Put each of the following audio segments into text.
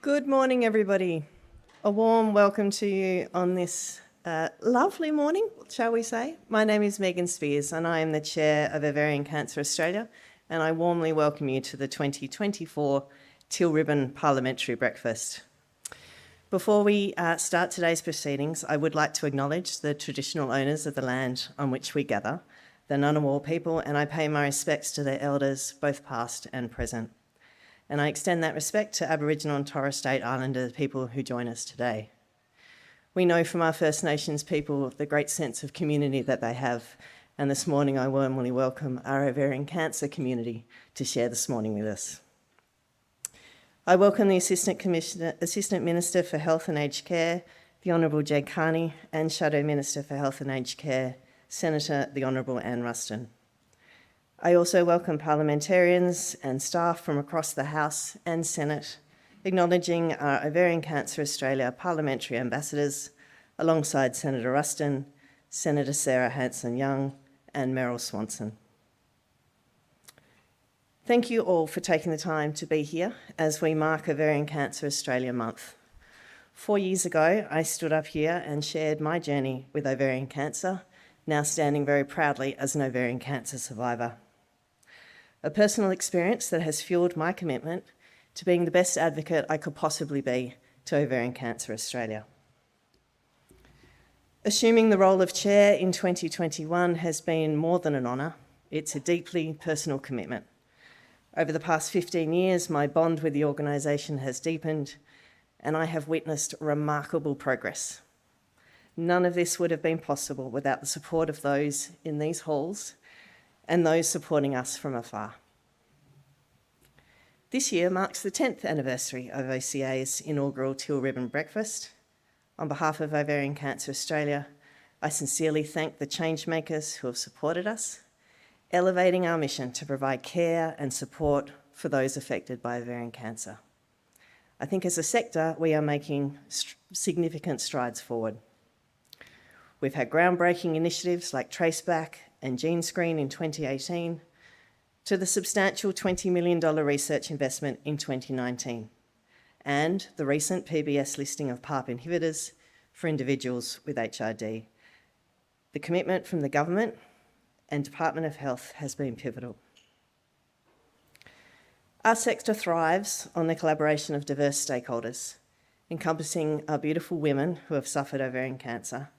Good morning, everybody. A warm welcome to you on this lovely morning, shall we say. My name is Meghan Speers and I am the Chair of Ovarian Cancer Australia, and I warmly welcome you to the 2024 Teal Ribbon Parliamentary Breakfast. Before we start today's proceedings, I would like to acknowledge the traditional owners of the land on which we gather, the Ngunnawal people, and I pay my respects to their elders, both past and present. And I extend that respect to Aboriginal and Torres Strait Islander people who join us today. We know from our First Nations people the great sense of community that they have, and this morning I warmly welcome our ovarian cancer community to share this morning with us. I welcome the Assistant Minister for Health and Aged Care, the Honourable Jay Carney, and Shadow Minister for Health and Aged Care, Senator the Honourable Anne Ruston. I also welcome parliamentarians and staff from across the House and Senate, acknowledging our Ovarian Cancer Australia parliamentary ambassadors, alongside Senator Ruston, Senator Sarah Hanson-Young, and Meryl Swanson. Thank you all for taking the time to be here as we mark Ovarian Cancer Australia Month. 4 years ago, I stood up here and shared my journey with ovarian cancer, now standing very proudly as an ovarian cancer survivor. A personal experience that has fueled my commitment to being the best advocate I could possibly be to Ovarian Cancer Australia. Assuming the role of chair in 2021 has been more than an honour. It's a deeply personal commitment. Over the past 15 years, my bond with the organisation has deepened and I have witnessed remarkable progress. None of this would have been possible without the support of those in these halls and those supporting us from afar. This year marks the 10th anniversary of OCA's inaugural Teal Ribbon Breakfast. On behalf of Ovarian Cancer Australia, I sincerely thank the changemakers who have supported us, elevating our mission to provide care and support for those affected by ovarian cancer. I think as a sector, we are making significant strides forward. We've had groundbreaking initiatives like Traceback and GeneScreen in 2018, to the substantial $20 million research investment in 2019, and the recent PBS listing of PARP inhibitors for individuals with HRD. The commitment from the government and Department of Health has been pivotal. Our sector thrives on the collaboration of diverse stakeholders, encompassing our beautiful women who have suffered ovarian cancer,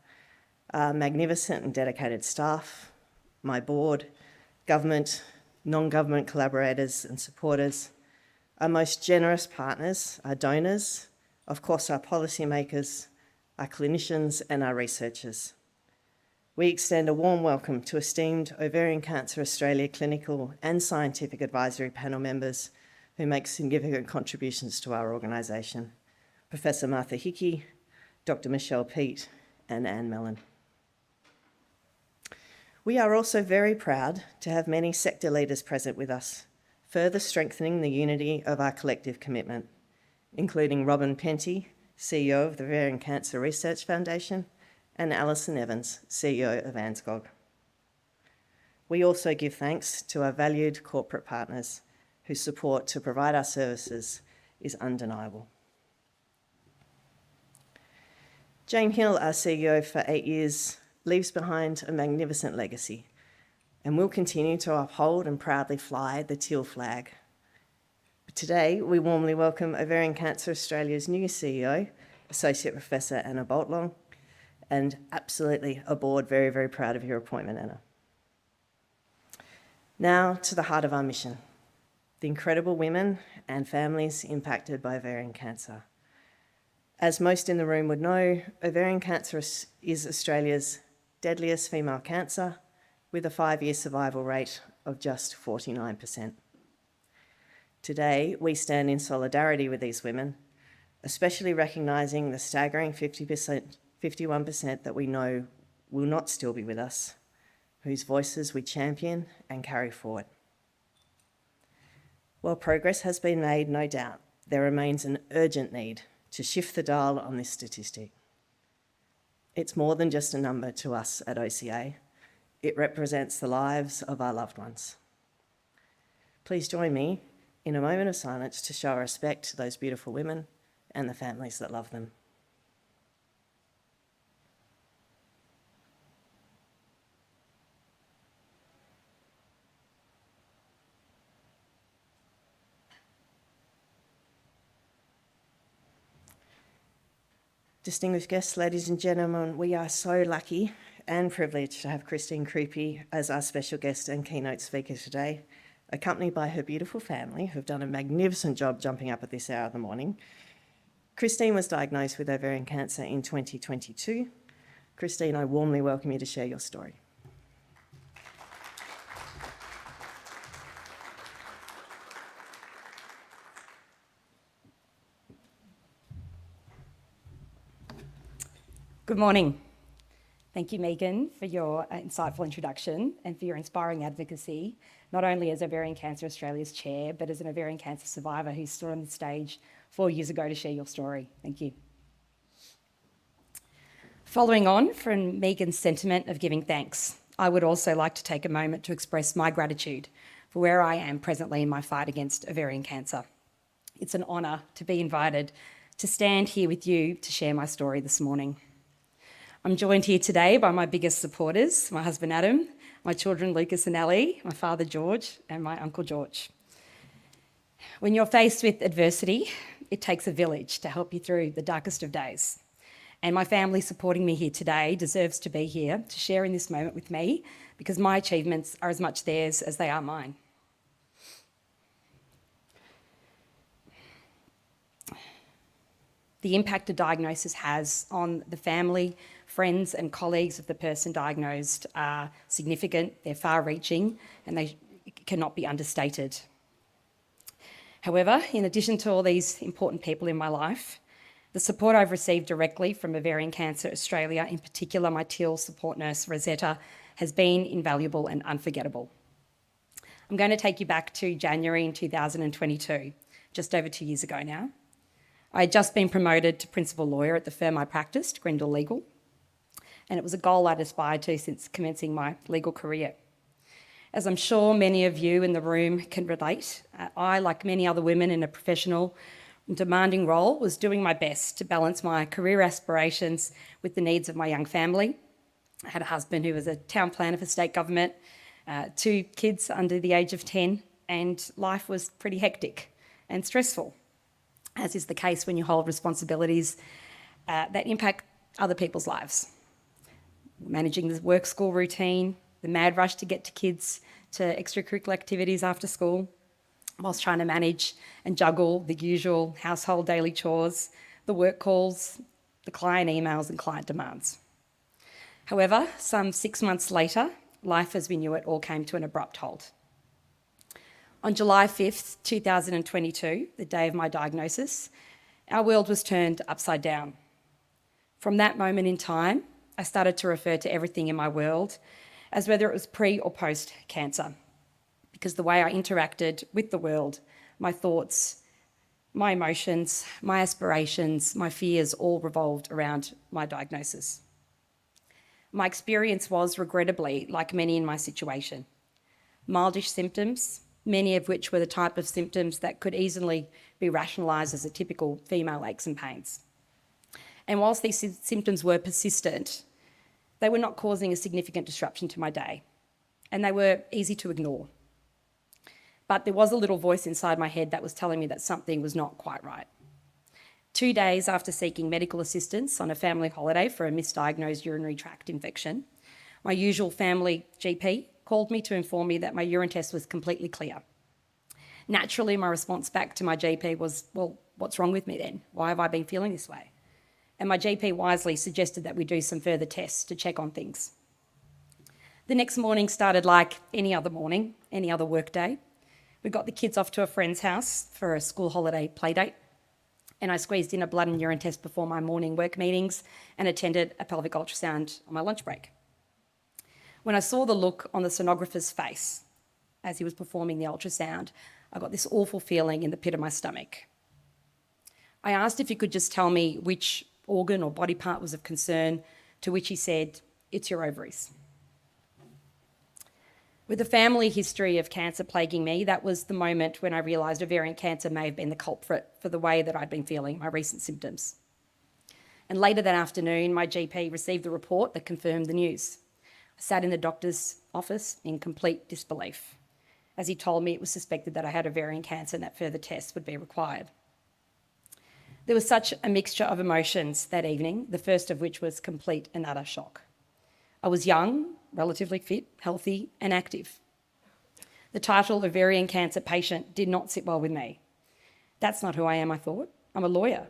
our magnificent and dedicated staff, my board, government, non-government collaborators and supporters, our most generous partners, our donors, of course our policymakers, our clinicians and our researchers. We extend a warm welcome to esteemed Ovarian Cancer Australia clinical and scientific advisory panel members who make significant contributions to our organisation, Professor Martha Hickey, Dr. Michelle Peet and Anne Mellon. We are also very proud to have many sector leaders present with us, further strengthening the unity of our collective commitment, including Robin Penty, CEO of the Ovarian Cancer Research Foundation, and Alison Evans, CEO of ANZCOG. We also give thanks to our valued corporate partners whose support to provide our services is undeniable. Jane Hill, our CEO for 8 years, leaves behind a magnificent legacy and will continue to uphold and proudly fly the teal flag. But today, we warmly welcome Ovarian Cancer Australia's new CEO, Associate Professor Anna Boltlong, and absolutely a board very, very proud of your appointment, Anna. Now to the heart of our mission, the incredible women and families impacted by ovarian cancer. As most in the room would know, ovarian cancer is Australia's deadliest female cancer, with a 5-year survival rate of just 49%. Today, we stand in solidarity with these women, especially recognising the staggering 51% that we know will not still be with us, whose voices we champion and carry forward. While progress has been made, no doubt, there remains an urgent need to shift the dial on this statistic. It's more than just a number to us at OCA. It represents the lives of our loved ones. Please join me in a moment of silence to show our respect to those beautiful women and the families that love them. Distinguished guests, ladies and gentlemen, we are so lucky and privileged to have Christine Crupi as our special guest and keynote speaker today, accompanied by her beautiful family, who've done a magnificent job jumping up at this hour of the morning. Christine was diagnosed with ovarian cancer in 2022. Christine, I warmly welcome you to share your story. Good morning. Thank you, Meghan, for your insightful introduction and for your inspiring advocacy, not only as Ovarian Cancer Australia's chair, but as an ovarian cancer survivor who stood on the stage 4 years ago to share your story. Thank you. Following on from Meghan's sentiment of giving thanks, I would also like to take a moment to express my gratitude for where I am presently in my fight against ovarian cancer. It's an honour to be invited to stand here with you to share my story this morning. I'm joined here today by my biggest supporters, my husband Adam, my children Lucas and Ellie, my father George, and my uncle George. When you're faced with adversity, it takes a village to help you through the darkest of days. And my family supporting me here today deserves to be here to share in this moment with me, because my achievements are as much theirs as they are mine. The impact a diagnosis has on the family, friends and colleagues of the person diagnosed are significant, they're far-reaching, and they cannot be understated. However, in addition to all these important people in my life, the support I've received directly from Ovarian Cancer Australia, in particular my Teal support nurse Rosetta, has been invaluable and unforgettable. I'm going to take you back to January in 2022, just over 2 years ago now. I had just been promoted to principal lawyer at the firm I practiced, Grindle Legal, and it was a goal I'd aspired to since commencing my legal career. As I'm sure many of you in the room can relate, I, like many other women in a professional and demanding role, was doing my best to balance my career aspirations with the needs of my young family. I had a husband who was a town planner for state government, 2 kids under the age of 10, and life was pretty hectic and stressful, as is the case when you hold responsibilities that impact other people's lives. Managing the work-school routine, the mad rush to get to kids to extracurricular activities after school, whilst trying to manage and juggle the usual household daily chores, the work calls, the client emails and client demands. However, some 6 months later, life as we knew it all came to an abrupt halt. On July 5th, 2022, the day of my diagnosis, our world was turned upside down. From that moment in time, I started to refer to everything in my world as whether it was pre or post-cancer, because the way I interacted with the world, my thoughts, my emotions, my aspirations, my fears all revolved around my diagnosis. My experience was, regrettably, like many in my situation. Mildish symptoms, many of which were the type of symptoms that could easily be rationalised as a typical female aches and pains. And whilst these symptoms were persistent, they were not causing a significant disruption to my day, and they were easy to ignore. But there was a little voice inside my head that was telling me that something was not quite right. 2 days after seeking medical assistance on a family holiday for a misdiagnosed urinary tract infection, my usual family GP called me to inform me that my urine test was completely clear. Naturally, my response back to my GP was, well, what's wrong with me then? Why have I been feeling this way? And my GP wisely suggested that we do some further tests to check on things. The next morning started like any other morning, any other work day. We got the kids off to a friend's house for a school holiday play date, and I squeezed in a blood and urine test before my morning work meetings and attended a pelvic ultrasound on my lunch break. When I saw the look on the sonographer's face as he was performing the ultrasound, I got this awful feeling in the pit of my stomach. I asked if he could just tell me which organ or body part was of concern, to which he said, "It's your ovaries." With a family history of cancer plaguing me, that was the moment when I realised ovarian cancer may have been the culprit for the way that I'd been feeling, my recent symptoms. And later that afternoon, my GP received the report that confirmed the news. I sat in the doctor's office in complete disbelief, as he told me it was suspected that I had ovarian cancer and that further tests would be required. There was such a mixture of emotions that evening, the first of which was complete and utter shock. I was young, relatively fit, healthy, and active. The title ovarian cancer patient did not sit well with me. That's not who I am, I thought. I'm a lawyer.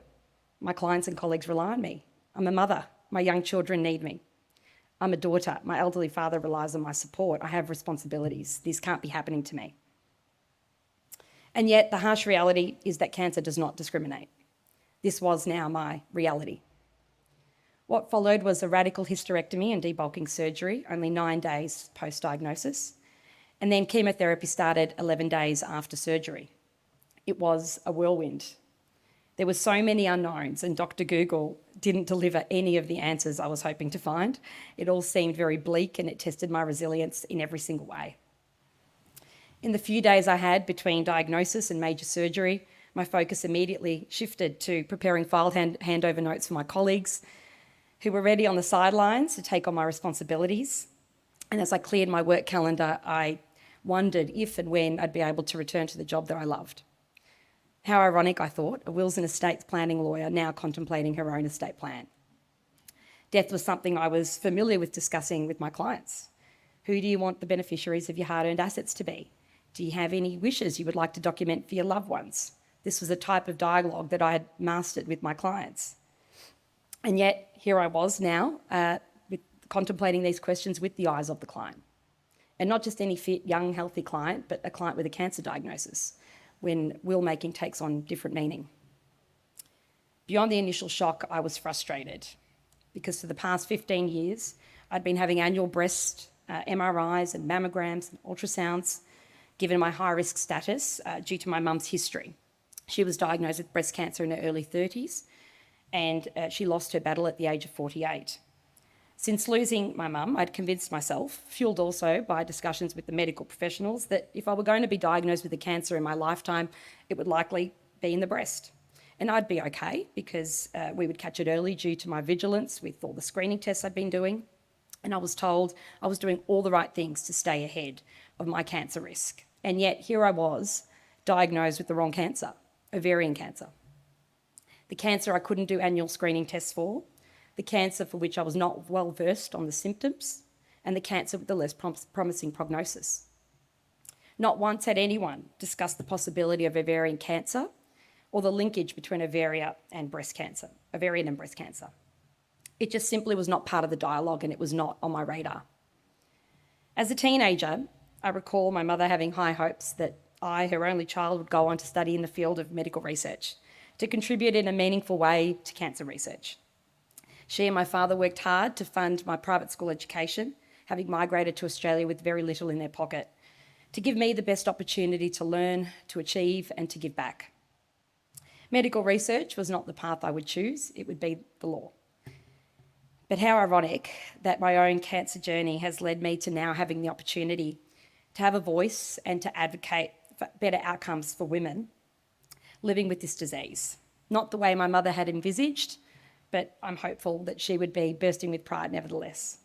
My clients and colleagues rely on me. I'm a mother. My young children need me. I'm a daughter. My elderly father relies on my support. I have responsibilities. This can't be happening to me. And yet the harsh reality is that cancer does not discriminate. This was now my reality. What followed was a radical hysterectomy and debulking surgery, only 9 days post-diagnosis, and then chemotherapy started 11 days after surgery. It was a whirlwind. There were so many unknowns, and Dr. Google didn't deliver any of the answers I was hoping to find. It all seemed very bleak, and it tested my resilience in every single way. In the few days I had between diagnosis and major surgery, my focus immediately shifted to preparing file handover notes for my colleagues, who were ready on the sidelines to take on my responsibilities. And as I cleared my work calendar, I wondered if and when I'd be able to return to the job that I loved. How ironic, I thought, a wills and estates planning lawyer now contemplating her own estate plan. Death was something I was familiar with discussing with my clients. Who do you want the beneficiaries of your hard-earned assets to be? Do you have any wishes you would like to document for your loved ones? This was a type of dialogue that I had mastered with my clients. And yet, here I was now, contemplating these questions with the eyes of the client. And not just any fit, young, healthy client, but a client with a cancer diagnosis, when will-making takes on different meaning. Beyond the initial shock, I was frustrated, because for the past 15 years, I'd been having annual breast MRIs and mammograms and ultrasounds, given my high-risk status due to my mum's history. She was diagnosed with breast cancer in her early 30s, and she lost her battle at the age of 48. Since losing my mum, I'd convinced myself, fuelled also by discussions with the medical professionals, that if I were going to be diagnosed with a cancer in my lifetime, it would likely be in the breast. And I'd be okay, because we would catch it early due to my vigilance with all the screening tests I'd been doing. And I was told I was doing all the right things to stay ahead of my cancer risk. And yet here I was, diagnosed with the wrong cancer, ovarian cancer. The cancer I couldn't do annual screening tests for, the cancer for which I was not well versed on the symptoms, and the cancer with the less promising prognosis. Not once had anyone discussed the possibility of ovarian cancer or the linkage between ovarian and breast cancer. It just simply was not part of the dialogue, and it was not on my radar. As a teenager, I recall my mother having high hopes that I, her only child, would go on to study in the field of medical research, to contribute in a meaningful way to cancer research. She and my father worked hard to fund my private school education, having migrated to Australia with very little in their pocket, to give me the best opportunity to learn, to achieve, and to give back. Medical research was not the path I would choose, it would be the law. But how ironic that my own cancer journey has led me to now having the opportunity to have a voice and to advocate for better outcomes for women living with this disease. Not the way my mother had envisaged, but I'm hopeful that she would be bursting with pride nevertheless.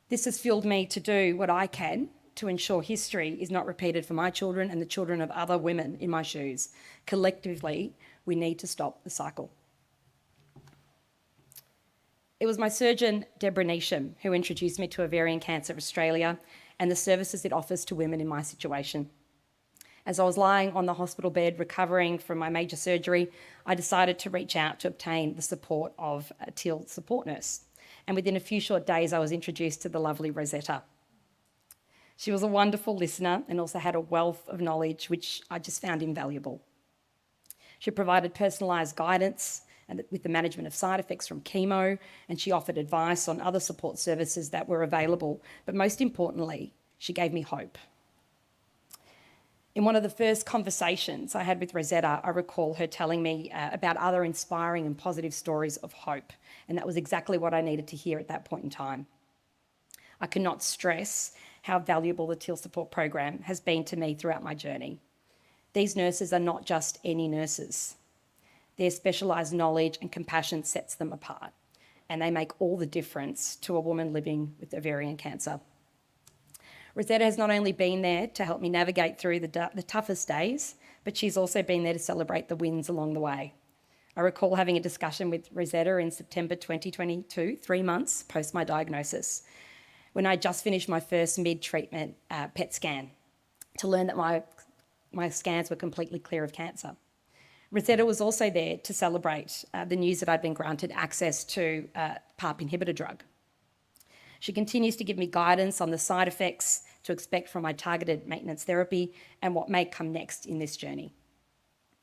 This has fueled me to do what I can to ensure history is not repeated for my children and the children of other women in my shoes. Collectively, we need to stop the cycle. It was my surgeon, Deborah Neesham, who introduced me to Ovarian Cancer Australia and the services it offers to women in my situation. As I was lying on the hospital bed recovering from my major surgery, I decided to reach out to obtain the support of a Teal support nurse. And within a few short days, I was introduced to the lovely Rosetta. She was a wonderful listener and also had a wealth of knowledge, which I just found invaluable. She provided personalised guidance and with the management of side effects from chemo, and she offered advice on other support services that were available. But most importantly, she gave me hope. In one of the first conversations I had with Rosetta, I recall her telling me about other inspiring and positive stories of hope, and that was exactly what I needed to hear at that point in time. I cannot stress how valuable the Teal Support Program has been to me throughout my journey. These nurses are not just any nurses. Their specialised knowledge and compassion sets them apart, and they make all the difference to a woman living with ovarian cancer. Rosetta has not only been there to help me navigate through the toughest days, but she's also been there to celebrate the wins along the way. I recall having a discussion with Rosetta in September 2022, 3 months post my diagnosis, when I just finished my first mid-treatment PET scan, to learn that my scans were completely clear of cancer. Rosetta was also there to celebrate the news that I'd been granted access to PARP inhibitor drug. She continues to give me guidance on the side effects to expect from my targeted maintenance therapy and what may come next in this journey.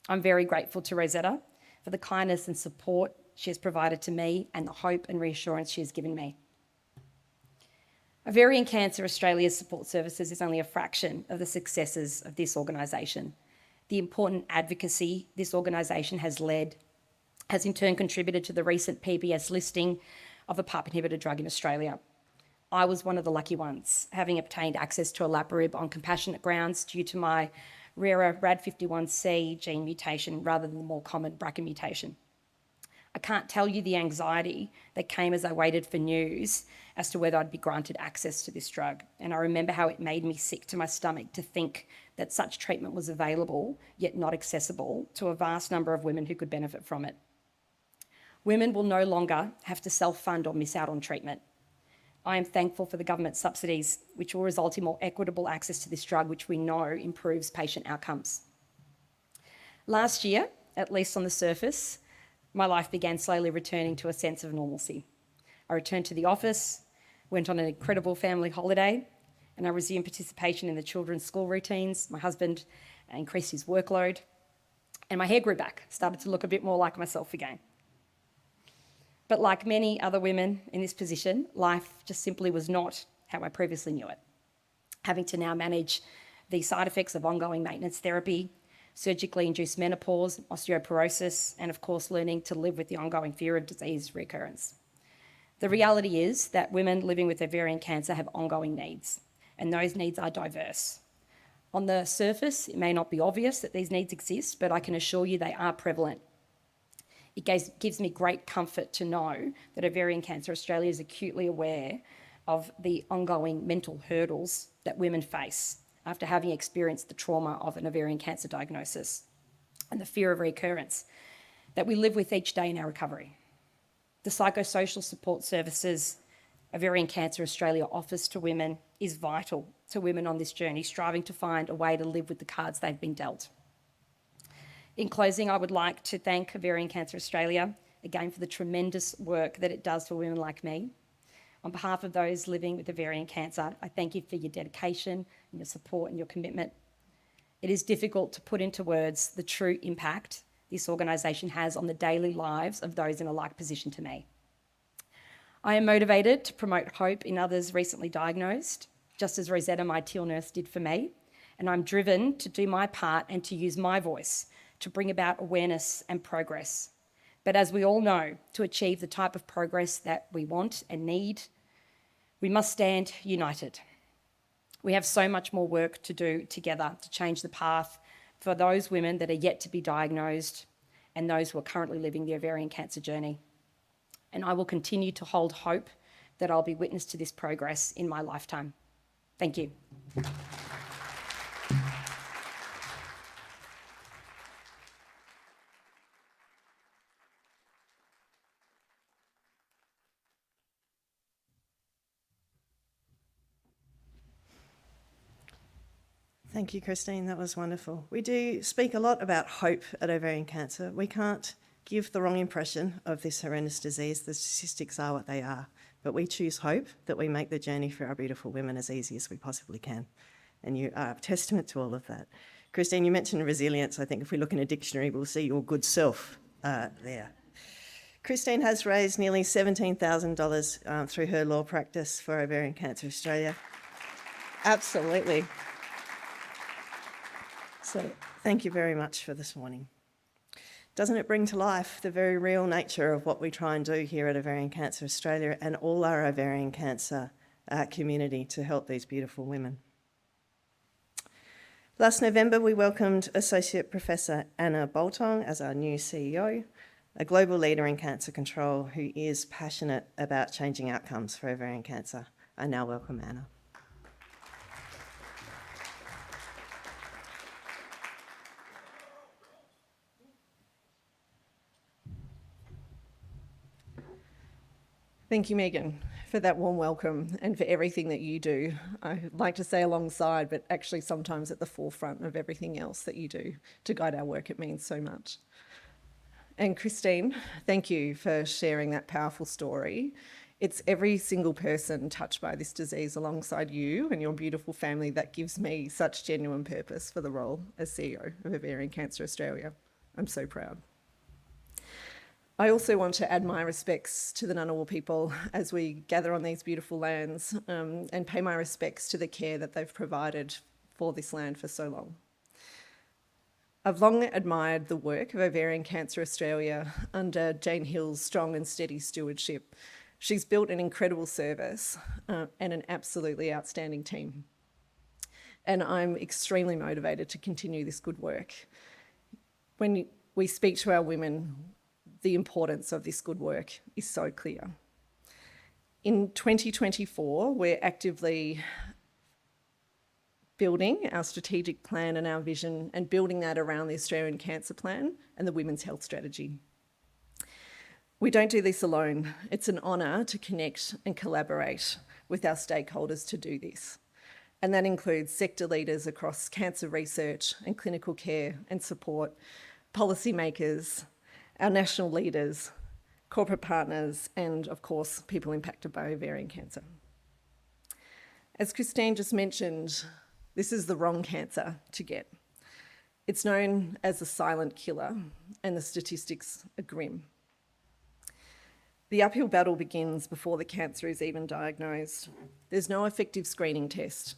I'm very grateful to Rosetta for the kindness and support she has provided to me and the hope and reassurance she has given me. Ovarian Cancer Australia's support services is only a fraction of the successes of this organisation. The important advocacy this organisation has led has in turn contributed to the recent PBS listing of a PARP inhibitor drug in Australia. I was one of the lucky ones, having obtained access to olaparib on compassionate grounds due to my rarer RAD51C gene mutation rather than the more common BRCA mutation. I can't tell you the anxiety that came as I waited for news as to whether I'd be granted access to this drug. And I remember how it made me sick to my stomach to think that such treatment was available, yet not accessible, to a vast number of women who could benefit from it. Women will no longer have to self-fund or miss out on treatment. I am thankful for the government subsidies, which will result in more equitable access to this drug, which we know improves patient outcomes. Last year, at least on the surface, my life began slowly returning to a sense of normalcy. I returned to the office, went on an incredible family holiday, and I resumed participation in the children's school routines. My husband increased his workload, and my hair grew back, started to look a bit more like myself again. But like many other women in this position, life just simply was not how I previously knew it. Having to now manage the side effects of ongoing maintenance therapy, surgically induced menopause, osteoporosis, and of course learning to live with the ongoing fear of disease recurrence. The reality is that women living with ovarian cancer have ongoing needs, and those needs are diverse. On the surface, it may not be obvious that these needs exist, but I can assure you they are prevalent. It gives me great comfort to know that Ovarian Cancer Australia is acutely aware of the ongoing mental hurdles that women face after having experienced the trauma of an ovarian cancer diagnosis and the fear of recurrence that we live with each day in our recovery. The psychosocial support services Ovarian Cancer Australia offers to women is vital to women on this journey, striving to find a way to live with the cards they've been dealt. In closing, I would like to thank Ovarian Cancer Australia again for the tremendous work that it does for women like me. On behalf of those living with ovarian cancer, I thank you for your dedication and your support and your commitment. It is difficult to put into words the true impact this organisation has on the daily lives of those in a like position to me. I am motivated to promote hope in others recently diagnosed, just as Rosetta, my Teal nurse, did for me, and I'm driven to do my part and to use my voice to bring about awareness and progress. But as we all know, to achieve the type of progress that we want and need, we must stand united. We have so much more work to do together to change the path for those women that are yet to be diagnosed and those who are currently living the ovarian cancer journey. And I will continue to hold hope that I'll be witness to this progress in my lifetime. Thank you. Thank you, Christine. That was wonderful. We do speak a lot about hope at ovarian cancer. We can't give the wrong impression of this horrendous disease. The statistics are what they are. But we choose hope that we make the journey for our beautiful women as easy as we possibly can. And you are a testament to all of that. Christine, you mentioned resilience. I think if we look in a dictionary, we'll see your good self there. Christine has raised nearly $17,000 through her law practice for Ovarian Cancer Australia. Absolutely. So thank you very much for this morning. Doesn't it bring to life the very real nature of what we try and do here at Ovarian Cancer Australia and all our ovarian cancer community to help these beautiful women. Last November, we welcomed Associate Professor Anna Boltong as our new CEO, a global leader in cancer control who is passionate about changing outcomes for ovarian cancer. I now welcome Anna. Thank you, Meghan, for that warm welcome and for everything that you do. I'd like to say alongside, but actually sometimes at the forefront of everything else that you do to guide our work. It means so much. And Christine, thank you for sharing that powerful story. It's every single person touched by this disease alongside you and your beautiful family that gives me such genuine purpose for the role as CEO of Ovarian Cancer Australia. I'm so proud. I also want to add my respects to the Ngunnawal people as we gather on these beautiful lands and pay my respects to the care that they've provided for this land for so long. I've long admired the work of Ovarian Cancer Australia under Jane Hill's strong and steady stewardship. She's built an incredible service and an absolutely outstanding team. And I'm extremely motivated to continue this good work. When we speak to our women, the importance of this good work is so clear. In 2024, we're actively building our strategic plan and our vision and building that around the Australian Cancer Plan and the Women's Health Strategy. We don't do this alone. It's an honour to connect and collaborate with our stakeholders to do this. And that includes sector leaders across cancer research and clinical care and support, policymakers, our national leaders, corporate partners, and of course, people impacted by ovarian cancer. As Christine just mentioned, this is the wrong cancer to get. It's known as a silent killer, and the statistics are grim. The uphill battle begins before the cancer is even diagnosed. There's no effective screening test.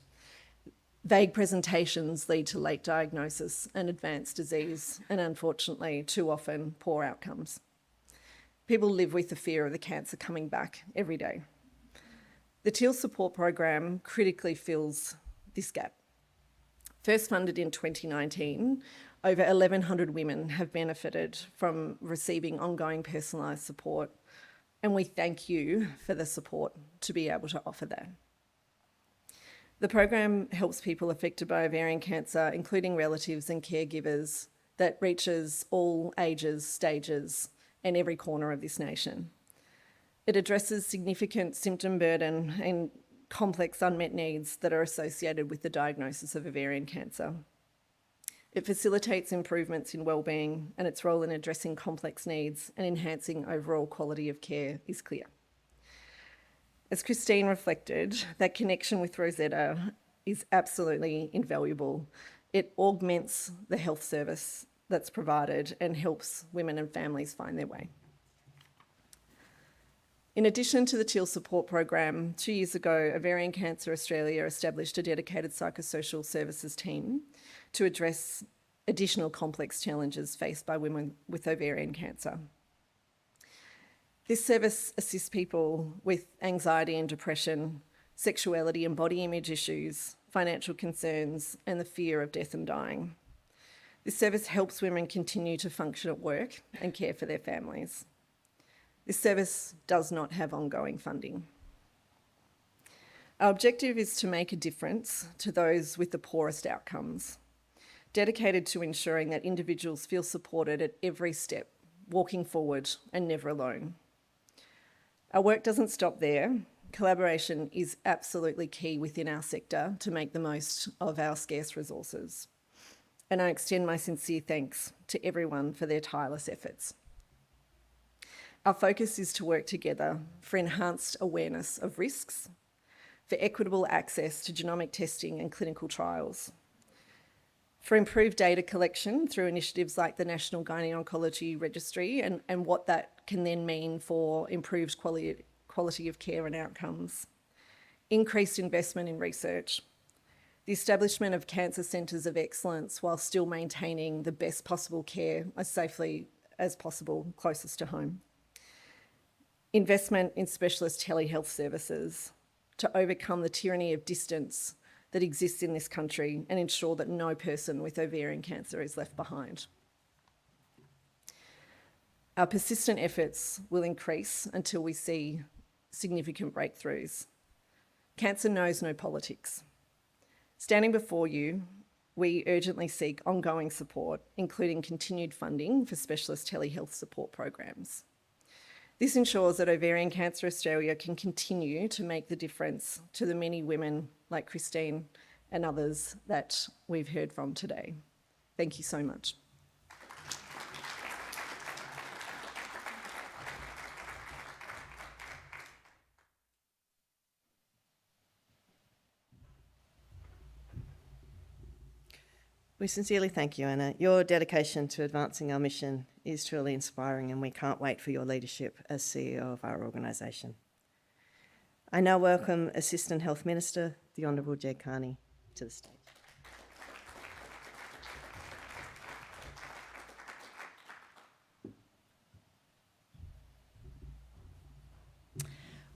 Vague presentations lead to late diagnosis and advanced disease, and unfortunately, too often, poor outcomes. People live with the fear of the cancer coming back every day. The Teal Support Program critically fills this gap. First funded in 2019, over 1,100 women have benefited from receiving ongoing personalised support, and we thank you for the support to be able to offer that. The program helps people affected by ovarian cancer, including relatives and caregivers, that reaches all ages, stages, and every corner of this nation. It addresses significant symptom burden and complex unmet needs that are associated with the diagnosis of ovarian cancer. It facilitates improvements in wellbeing, and its role in addressing complex needs and enhancing overall quality of care is clear. As Christine reflected, that connection with Rosetta is absolutely invaluable. It augments the health service that's provided and helps women and families find their way. In addition to the Teal Support Program, 2 years ago, Ovarian Cancer Australia established a dedicated psychosocial services team to address additional complex challenges faced by women with ovarian cancer. This service assists people with anxiety and depression, sexuality and body image issues, financial concerns, and the fear of death and dying. This service helps women continue to function at work and care for their families. This service does not have ongoing funding. Our objective is to make a difference to those with the poorest outcomes, dedicated to ensuring that individuals feel supported at every step, walking forward and never alone. Our work doesn't stop there. Collaboration is absolutely key within our sector to make the most of our scarce resources. And I extend my sincere thanks to everyone for their tireless efforts. Our focus is to work together for enhanced awareness of risks, for equitable access to genomic testing and clinical trials, for improved data collection through initiatives like the National Gynae-Oncology Registry and what that can then mean for improved quality of care and outcomes, increased investment in research, the establishment of cancer centres of excellence while still maintaining the best possible care as safely as possible closest to home, investment in specialist telehealth services, to overcome the tyranny of distance that exists in this country and ensure that no person with ovarian cancer is left behind. Our persistent efforts will increase until we see significant breakthroughs. Cancer knows no politics. Standing before you, we urgently seek ongoing support, including continued funding for specialist telehealth support programs. This ensures that Ovarian Cancer Australia can continue to make the difference to the many women like Christine and others that we've heard from today. Thank you so much. We sincerely thank you, Anna. Your dedication to advancing our mission is truly inspiring, and we can't wait for your leadership as CEO of our organisation. I now welcome Assistant Health Minister, the Honourable Jed Carney, to the stage.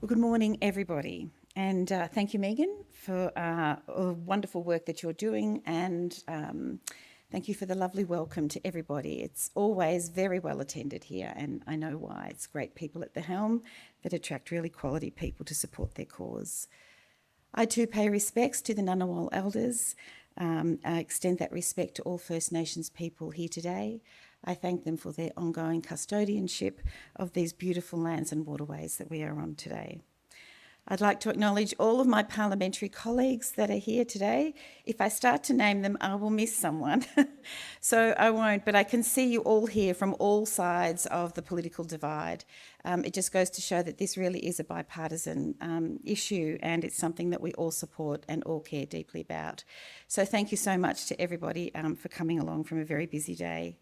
Well, good morning, everybody. And thank you, Megan, for all the wonderful work that you're doing, and thank you for the lovely welcome to everybody. It's always very well attended here, and I know why. It's great people at the helm that attract really quality people to support their cause. I too pay respects to the Ngunnawal elders. I extend that respect to all First Nations people here today. I thank them for their ongoing custodianship of these beautiful lands and waterways that we are on today. I'd like to acknowledge all of my parliamentary colleagues that are here today. If I start to name them, I will miss someone. So I won't, but I can see you all here from all sides of the political divide. It just goes to show that this really is a bipartisan issue, and it's something that we all support and all care deeply about. So thank you so much to everybody for coming along from a very busy day.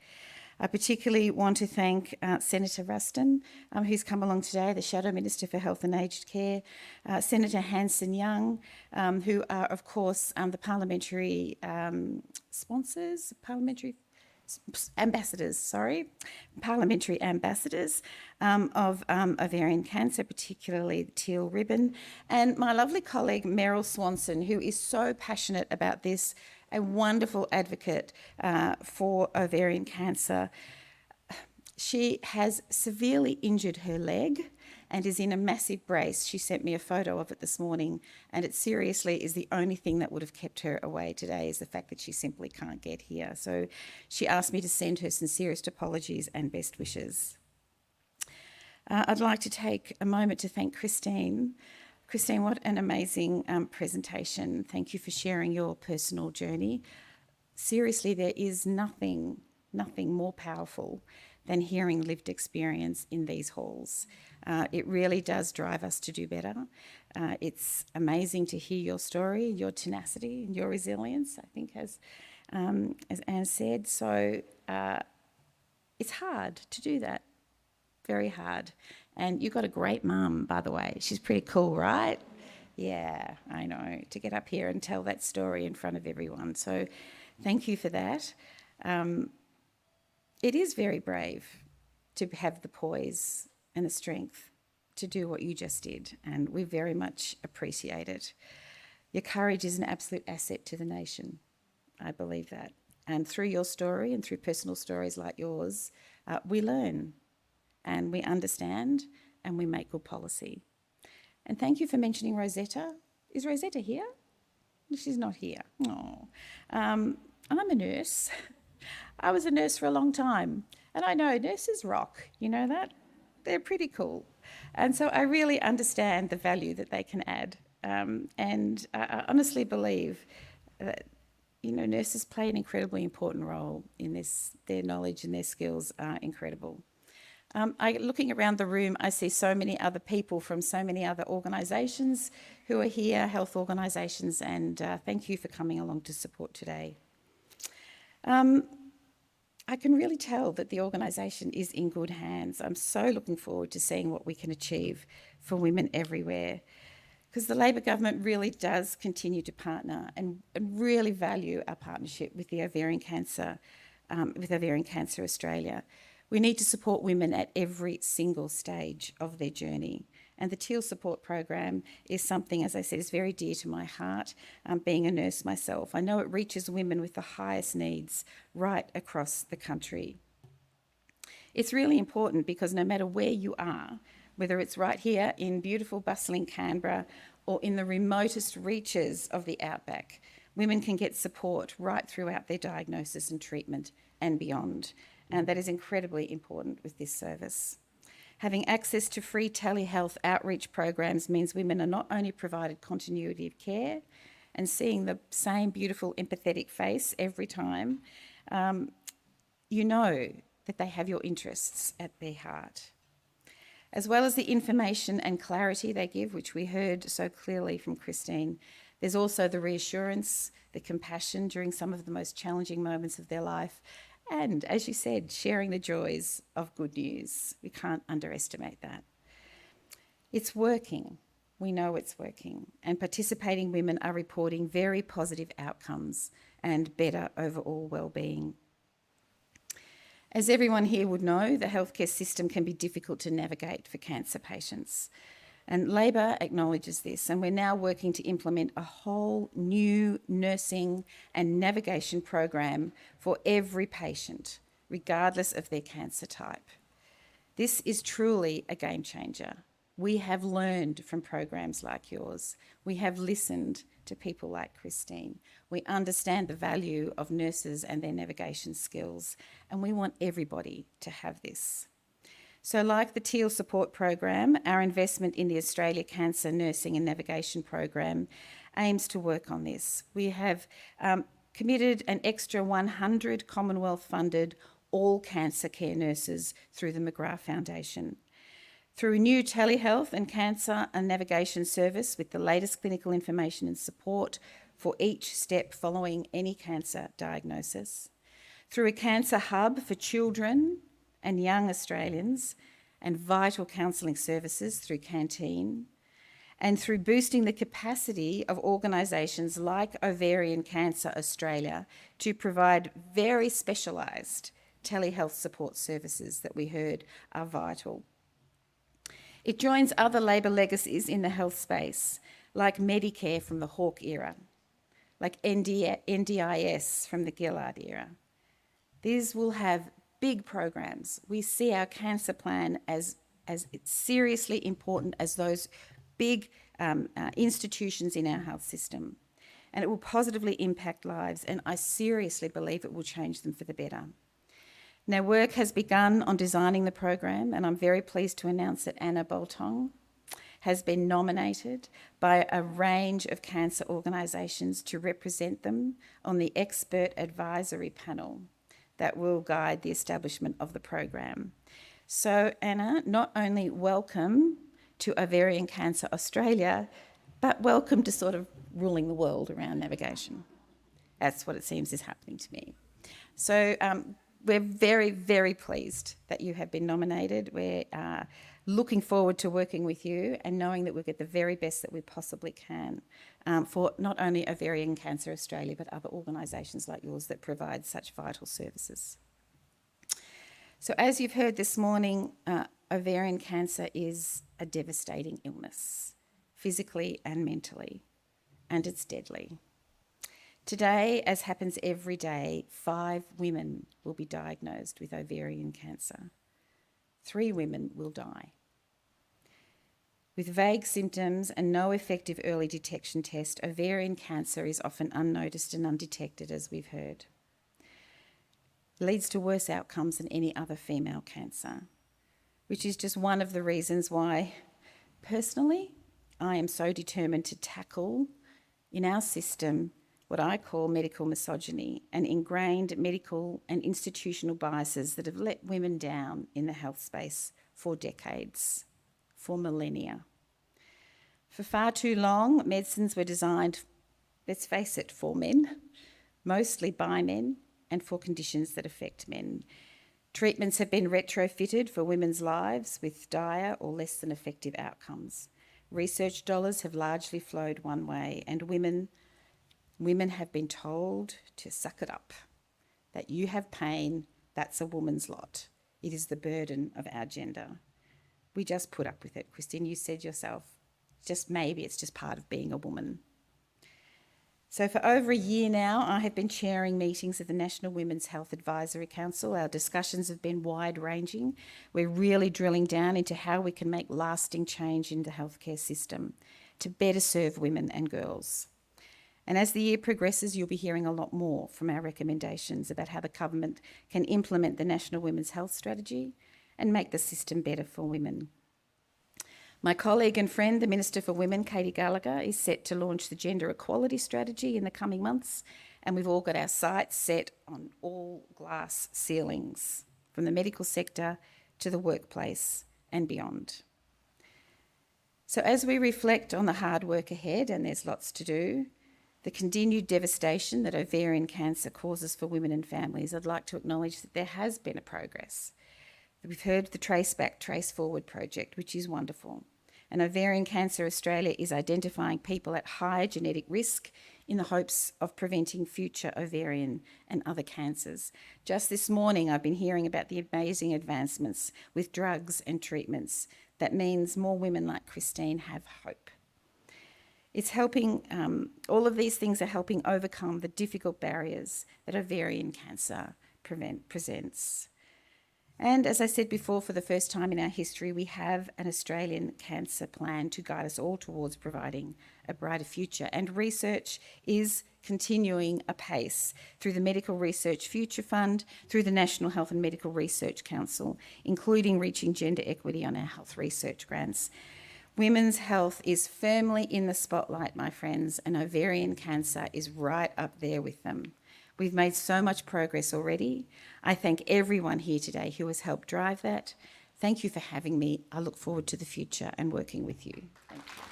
I particularly want to thank Senator Ruston, who's come along today, the Shadow Minister for Health and Aged Care, Senator Hanson-Young, who are, of course, the parliamentary parliamentary ambassadors of ovarian cancer, particularly Teal Ribbon, and my lovely colleague Meryl Swanson, who is so passionate about this, a wonderful advocate for ovarian cancer. She has severely injured her leg and is in a massive brace. She sent me a photo of it this morning, and it seriously is the only thing that would have kept her away today, is the fact that she simply can't get here. So she asked me to send her sincerest apologies and best wishes. I'd like to take a moment to thank Christine. Christine, what an amazing presentation. Thank you for sharing your personal journey. Seriously, there is nothing more powerful than hearing lived experience in these halls. It really does drive us to do better. It's amazing to hear your story, your tenacity and your resilience, I think, as Anne said. So it's hard to do that, very hard. And you've got a great mum, by the way. She's pretty cool, right? Yeah, I know, to get up here and tell that story in front of everyone. So thank you for that. It is very brave to have the poise and the strength to do what you just did, and we very much appreciate it. Your courage is an absolute asset to the nation. I believe that. And through your story and through personal stories like yours, we learn and we understand and we make good policy. And thank you for mentioning Rosetta. Is Rosetta here? She's not here. Oh. I'm a nurse. I was a nurse for a long time, and I know nurses rock, you know that? They're pretty cool. And so I really understand the value that they can add. And I honestly believe that, you know, nurses play an incredibly important role in this. Their knowledge and their skills are incredible. Looking around the room, I see so many other people from so many other organisations who are here, health organisations, and thank you for coming along to support today. I can really tell that the organisation is in good hands. I'm so looking forward to seeing what we can achieve for women everywhere, because the Labor government really does continue to partner and really value our partnership with the Ovarian Cancer, Australia. We need to support women at every single stage of their journey, And the Teal Support Program is something, as I said, is very dear to my heart, being a nurse myself. I know it reaches women with the highest needs right across the country. It's really important because no matter where you are, whether it's right here in beautiful, bustling Canberra or in the remotest reaches of the outback, women can get support right throughout their diagnosis and treatment and beyond. And that is incredibly important with this service. Having access to free telehealth outreach programs means women are not only provided continuity of care and seeing the same beautiful, empathetic face every time, you know that they have your interests at their heart. As well as the information and clarity they give, which we heard so clearly from Christine, there's also the reassurance, the compassion during some of the most challenging moments of their life, and, as you said, sharing the joys of good news. We can't underestimate that. It's working. We know it's working. And participating women are reporting very positive outcomes and better overall wellbeing. As everyone here would know, the healthcare system can be difficult to navigate for cancer patients. And Labor acknowledges this, and we're now working to implement a whole new nursing and navigation program for every patient, regardless of their cancer type. This is truly a game changer. We have learned from programs like yours. We have listened to people like Christine. We understand the value of nurses and their navigation skills, and we want everybody to have this. So like the Teal Support Program, our investment in the Australia Cancer Nursing and Navigation Program aims to work on this. We have committed an extra 100 Commonwealth-funded all cancer care nurses through the McGrath Foundation. Through a new telehealth and cancer and navigation service with the latest clinical information and support for each step following any cancer diagnosis. Through a cancer hub for children and young Australians and vital counselling services through Canteen, and through boosting the capacity of organisations like Ovarian Cancer Australia to provide very specialised telehealth support services that we heard are vital. It joins other Labor legacies in the health space, like Medicare from the Hawke era, like NDIS from the Gillard era. These will have big programs. We see our cancer plan as seriously important as those big institutions in our health system. And it will positively impact lives, and I seriously believe it will change them for the better. Now, work has begun on designing the program, and I'm very pleased to announce that Anna Boltong has been nominated by a range of cancer organisations to represent them on the expert advisory panel that will guide the establishment of the program. So, Anna, not only welcome to Ovarian Cancer Australia, but welcome to sort of ruling the world around navigation. That's what it seems is happening to me. So we're very, very pleased that you have been nominated. We're looking forward to working with you and knowing that we'll get the very best that we possibly can for not only Ovarian Cancer Australia, but other organisations like yours that provide such vital services. So as you've heard this morning, ovarian cancer is a devastating illness, physically and mentally, and it's deadly. Today, as happens every day, 5 women will be diagnosed with ovarian cancer. 3 women will die. With vague symptoms and no effective early detection test, ovarian cancer is often unnoticed and undetected, as we've heard. It leads to worse outcomes than any other female cancer, which is just one of the reasons why, personally, I am so determined to tackle in our system what I call medical misogyny and ingrained medical and institutional biases that have let women down in the health space for decades, for millennia. For far too long, medicines were designed, let's face it, for men, mostly by men, and for conditions that affect men. Treatments have been retrofitted for women's lives with dire or less than effective outcomes. Research dollars have largely flowed one way, and women have been told to suck it up, that you have pain, that's a woman's lot. It is the burden of our gender. We just put up with it. Christine, you said yourself, just maybe it's just part of being a woman. So for over a year now, I have been chairing meetings of the National Women's Health Advisory Council. Our discussions have been wide-ranging. We're really drilling down into how we can make lasting change in the healthcare system to better serve women and girls. And as the year progresses, you'll be hearing a lot more from our recommendations about how the government can implement the National Women's Health Strategy and make the system better for women. My colleague and friend, the Minister for Women, Katie Gallagher, is set to launch the Gender Equality Strategy in the coming months, and we've all got our sights set on all glass ceilings, from the medical sector to the workplace and beyond. So as we reflect on the hard work ahead, and there's lots to do, the continued devastation that ovarian cancer causes for women and families, I'd like to acknowledge that there has been a progress. We've heard the Trace Back, Trace Forward project, which is wonderful. And Ovarian Cancer Australia is identifying people at high genetic risk in the hopes of preventing future ovarian and other cancers. Just this morning, I've been hearing about the amazing advancements with drugs and treatments. That means more women like Christine have hope. It's helping, all of these things are helping overcome the difficult barriers that ovarian cancer presents. And as I said before, for the first time in our history, we have an Australian cancer plan to guide us all towards providing a brighter future. And research is continuing apace through the Medical Research Future Fund, through the National Health and Medical Research Council, including reaching gender equity on our health research grants. Women's health is firmly in the spotlight, my friends, and ovarian cancer is right up there with them. We've made so much progress already. I thank everyone here today who has helped drive that. Thank you for having me. I look forward to the future and working with you. Thank you.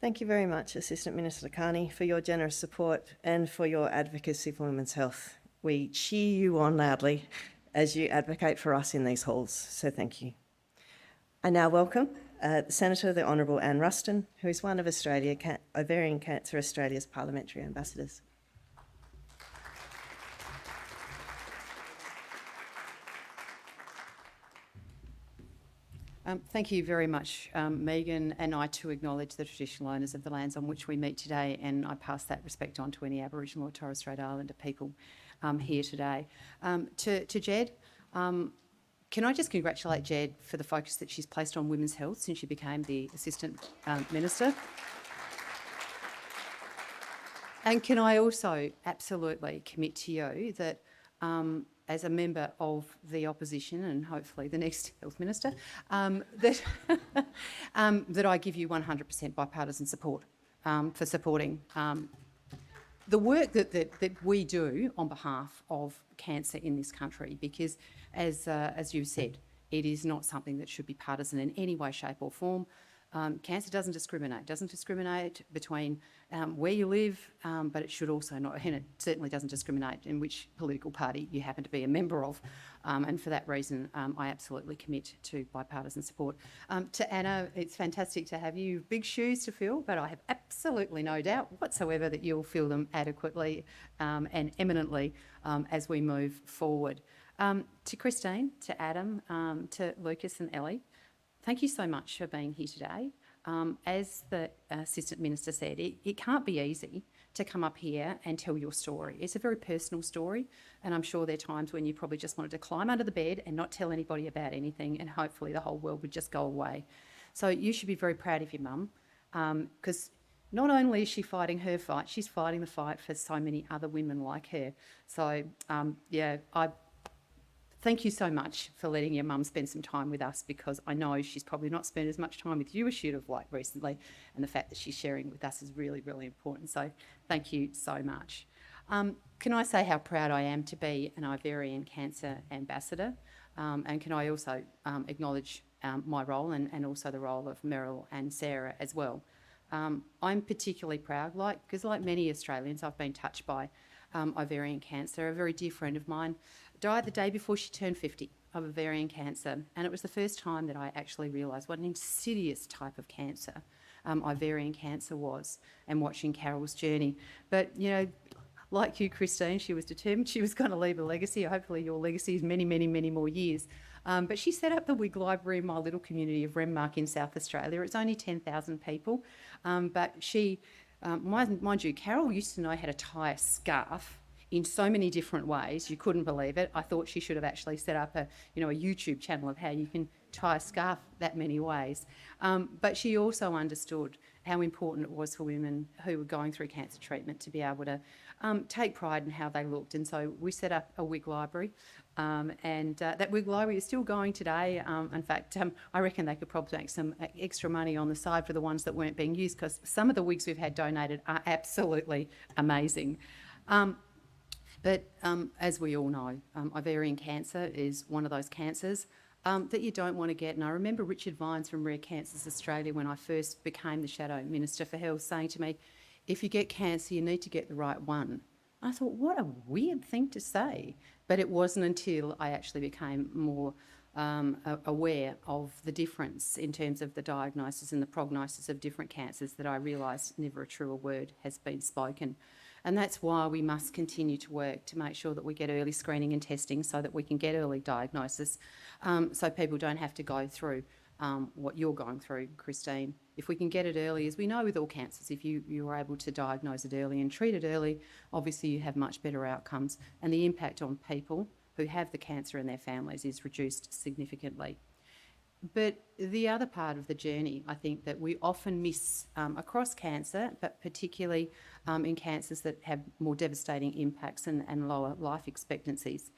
Thank you very much, Assistant Minister Carney, for your generous support and for your advocacy for women's health. We cheer you on loudly as you advocate for us in these halls, so thank you. I now welcome Senator the Honourable Anne Ruston, who is one of Ovarian Cancer Australia's parliamentary ambassadors. Thank you very much, Megan, and I too acknowledge the traditional owners of the lands on which we meet today, and I pass that respect on to any Aboriginal or Torres Strait Islander people here today. To Jed, can I just congratulate Jed for the focus that she's placed on women's health since she became the Assistant Minister? And can I also absolutely commit to you that as a member of the opposition and hopefully the next Health Minister, that I give you 100% bipartisan support for supporting the work that we do on behalf of cancer in this country, because as you said, it is not something that should be partisan in any way, shape or form. Cancer doesn't discriminate between where you live, but it should also not, and it certainly doesn't discriminate in which political party you happen to be a member of. And for that reason, I absolutely commit to bipartisan support. To Anna, it's fantastic to have you. Big shoes to fill, but I have absolutely no doubt whatsoever that you'll fill them adequately and eminently as we move forward. To Christine, to Adam, to Lucas and Ellie, thank you so much for being here today. As the Assistant Minister said, it can't be easy to come up here and tell your story. It's a very personal story, and I'm sure there are times when you probably just wanted to climb under the bed and not tell anybody about anything, and hopefully the whole world would just go away. So you should be very proud of your mum, because not only is she fighting her fight, she's fighting the fight for so many other women like her. So, yeah, thank you so much for letting your mum spend some time with us, because I know she's probably not spent as much time with you as she'd have liked recently, and the fact that she's sharing with us is really, really important. So thank you so much. Can I say how proud I am to be an ovarian cancer ambassador? And can I also acknowledge my role and also the role of Meryl and Sarah as well. I'm particularly proud, because like many Australians, I've been touched by ovarian cancer. A very dear friend of mine died the day before she turned 50 of ovarian cancer, and it was the first time that I actually realised what an insidious type of cancer ovarian cancer was, and watching Carol's journey. But, you know, like you, Christine, she was determined she was going to leave a legacy. Hopefully your legacy is many, many, many more years. But she set up the Wig Library in my little community of Renmark in South Australia. It's only 10,000 people. But she, mind you, Carol used to know how to tie a scarf in so many different ways. You couldn't believe it. I thought she should have actually set up a YouTube channel of how you can tie a scarf that many ways. But she also understood how important it was for women who were going through cancer treatment to be able to take pride in how they looked. And so we set up a wig library, and that wig library is still going today. In fact, I reckon they could probably make some extra money on the side for the ones that weren't being used, because some of the wigs we've had donated are absolutely amazing. But as we all know, ovarian cancer is one of those cancers that you don't want to get. And I remember Richard Vines from Rare Cancers Australia, when I first became the Shadow Minister for Health, saying to me, if you get cancer, you need to get the right one. I thought, what a weird thing to say. But it wasn't until I actually became more aware of the difference in terms of the diagnosis and the prognosis of different cancers that I realised never a truer word has been spoken. And that's why we must continue to work to make sure that we get early screening and testing so that we can get early diagnosis, so people don't have to go through what you're going through, Christine. If we can get it early, as we know with all cancers, if you are able to diagnose it early and treat it early, obviously you have much better outcomes, and the impact on people who have the cancer and their families is reduced significantly. But the other part of the journey, I think, that we often miss across cancer, but particularly in cancers that have more devastating impacts and lower life expectancies,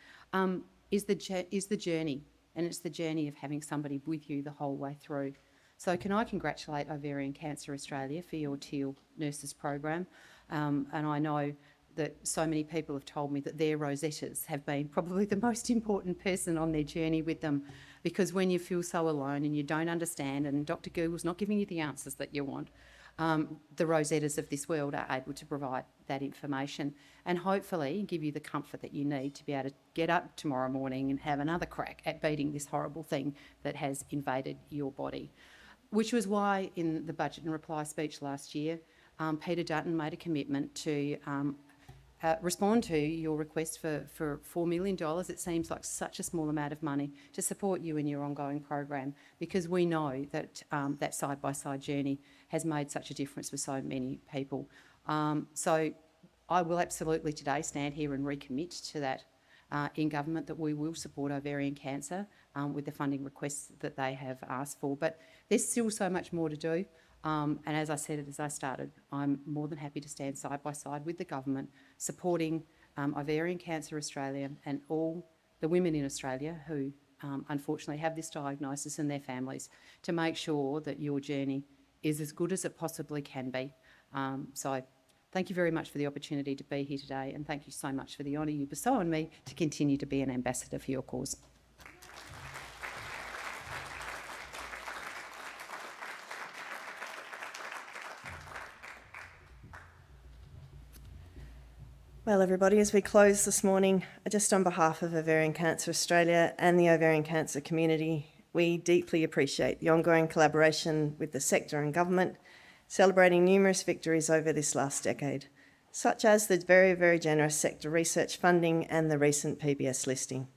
is the journey. And it's the journey of having somebody with you the whole way through. So can I congratulate Ovarian Cancer Australia for your Teal Nurses Program. And I know that so many people have told me that their Rosettas have been probably the most important person on their journey with them, because when you feel so alone and you don't understand and Dr. Google's not giving you the answers that you want, the Rosettas of this world are able to provide that information and hopefully give you the comfort that you need to be able to get up tomorrow morning and have another crack at beating this horrible thing that has invaded your body. Which was why in the budget and reply speech last year, Peter Dutton made a commitment to respond to your request for $4 million. It seems like such a small amount of money to support you in your ongoing program, because we know that that side-by-side journey has made such a difference for so many people. So I will absolutely today stand here and recommit to that in government, that we will support ovarian cancer with the funding requests that they have asked for. But there's still so much more to do. And as I said as I started, I'm more than happy to stand side by side with the government, supporting Ovarian Cancer Australia and all the women in Australia who unfortunately have this diagnosis and their families, to make sure that your journey is as good as it possibly can be. So thank you very much for the opportunity to be here today, and thank you so much for the honour you bestow on me to continue to be an ambassador for your cause. Well, everybody, as we close this morning, just on behalf of Ovarian Cancer Australia and the ovarian cancer community, we deeply appreciate the ongoing collaboration with the sector and government, celebrating numerous victories over this last decade, such as the very, very generous sector research funding and the recent PBS listing.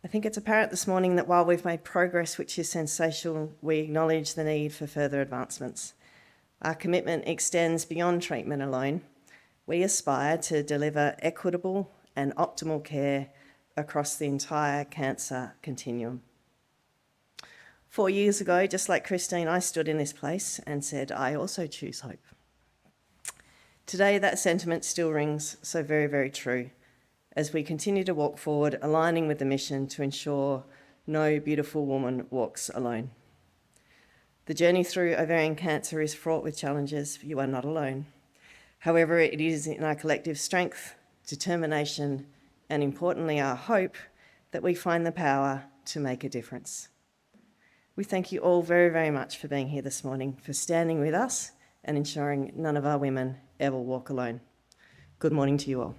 I think it's apparent this morning that while we've made progress, which is sensational, we acknowledge the need for further advancements. Our commitment extends beyond treatment alone. We aspire to deliver equitable and optimal care across the entire cancer continuum. 4 years ago, just like Christine, I stood in this place and said, I also choose hope. Today, that sentiment still rings so very, very true as we continue to walk forward, aligning with the mission to ensure no beautiful woman walks alone. The journey through ovarian cancer is fraught with challenges. You are not alone. However, it is in our collective strength, determination, and importantly, our hope that we find the power to make a difference. We thank you all very, very much for being here this morning, for standing with us and ensuring none of our women ever walk alone. Good morning to you all.